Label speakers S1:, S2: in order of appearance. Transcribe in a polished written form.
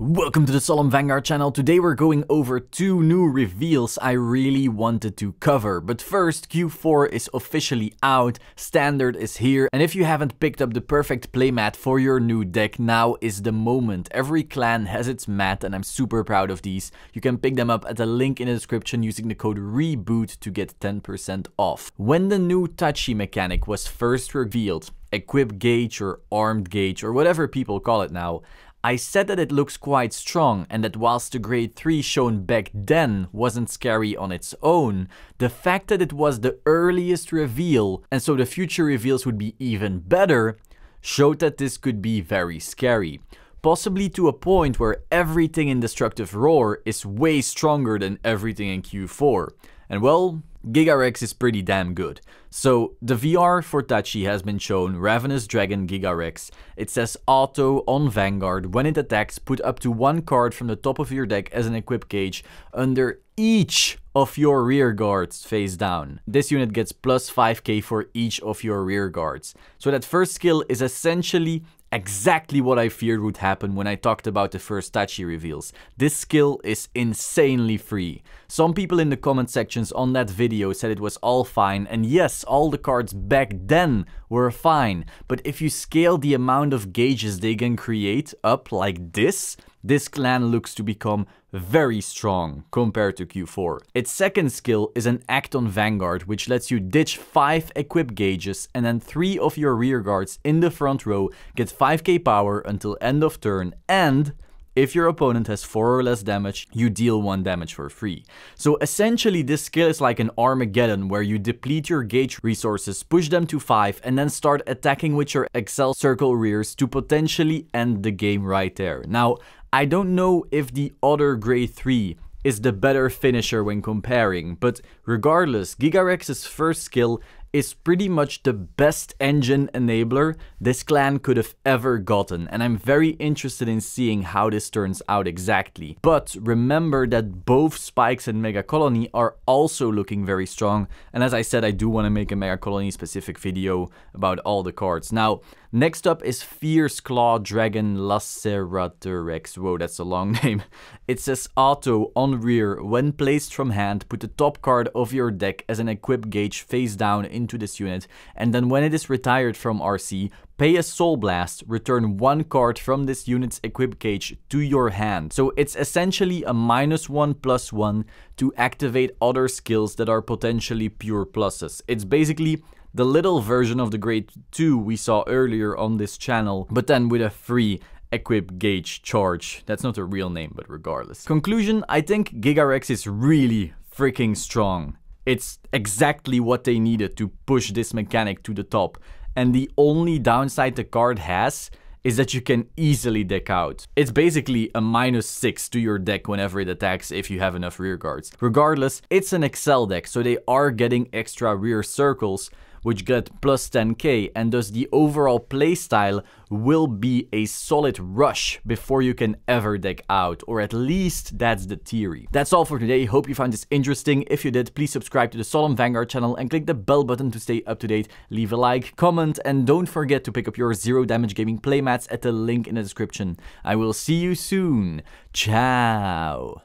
S1: Welcome to the Solemn Vanguard channel. Today we're going over two new reveals I really wanted to cover. But first, Q4 is officially out, Standard is here, and if you haven't picked up the perfect playmat for your new deck, now is the moment. Every clan has its mat and I'm super proud of these. You can pick them up at the link in the description using the code REBOOT to get 10% off. When the new Tachi mechanic was first revealed, Equip Gauge or Armed Gauge or whatever people call it now, I said that it looks quite strong and that whilst the grade 3 shown back then wasn't scary on its own, the fact that it was the earliest reveal and so the future reveals would be even better showed that this could be very scary. Possibly to a point where everything in Destructive Roar is way stronger than everything in Q4. And well, Gigarex is pretty damn good. So the VR for Tachi has been shown, Ravenous Dragon Gigarex. It says auto on Vanguard. When it attacks, put up to one card from the top of your deck as an equip gauge under each of your rear guards face down. This unit gets plus 5k for each of your rear guards. So that first skill is essentially exactly what I feared would happen when I talked about the first Tachi reveals. This skill is insanely free. Some people in the comment sections on that video said it was all fine, and yes, all the cards back then were fine, but if you scale the amount of gauges they can create up like this clan looks to become very strong compared to Q4. Its second skill is an Act on Vanguard, which lets you ditch 5 equip gauges and then 3 of your rear guards in the front row get 5k power until end of turn, and if your opponent has 4 or less damage, you deal 1 damage for free. So essentially this skill is like an Armageddon where you deplete your gauge resources, push them to 5 and then start attacking with your Excel circle rears to potentially end the game right there. Now, I don't know if the other grade 3 is the better finisher when comparing, but regardless, Gigarex's first skill is pretty much the best engine enabler this clan could have ever gotten, and I'm very interested in seeing how this turns out exactly. But remember that both Spikes and Mega Colony are also looking very strong, and as I said, I do want to make a Mega Colony specific video about all the cards. Now, next up is Fierce Claw Dragon Laceratorex. Whoa, that's a long name. It says auto on rear. When placed from hand, put the top card of your deck as an equip gauge face down into this unit, and then when it is retired from RC, pay a Soul Blast, return 1 card from this unit's equip gauge to your hand. So it's essentially a -1/+1 to activate other skills that are potentially pure pluses. It's basically the little version of the grade 2 we saw earlier on this channel, but then with a free equip gauge charge. That's not a real name, but regardless. Conclusion, I think Gigarex is really freaking strong. It's exactly what they needed to push this mechanic to the top. And the only downside the card has is that you can easily deck out. It's basically a -6 to your deck whenever it attacks if you have enough rear guards. Regardless, it's an Excel deck, so they are getting extra rear circles, which get plus 10k, and thus the overall playstyle will be a solid rush before you can ever deck out, or at least that's the theory. That's all for today. Hope you found this interesting. If you did, please subscribe to the Solemn Vanguard channel and click the bell button to stay up to date. Leave a like, comment, and don't forget to pick up your Zero Damage Gaming playmats at the link in the description. I will see you soon. Ciao!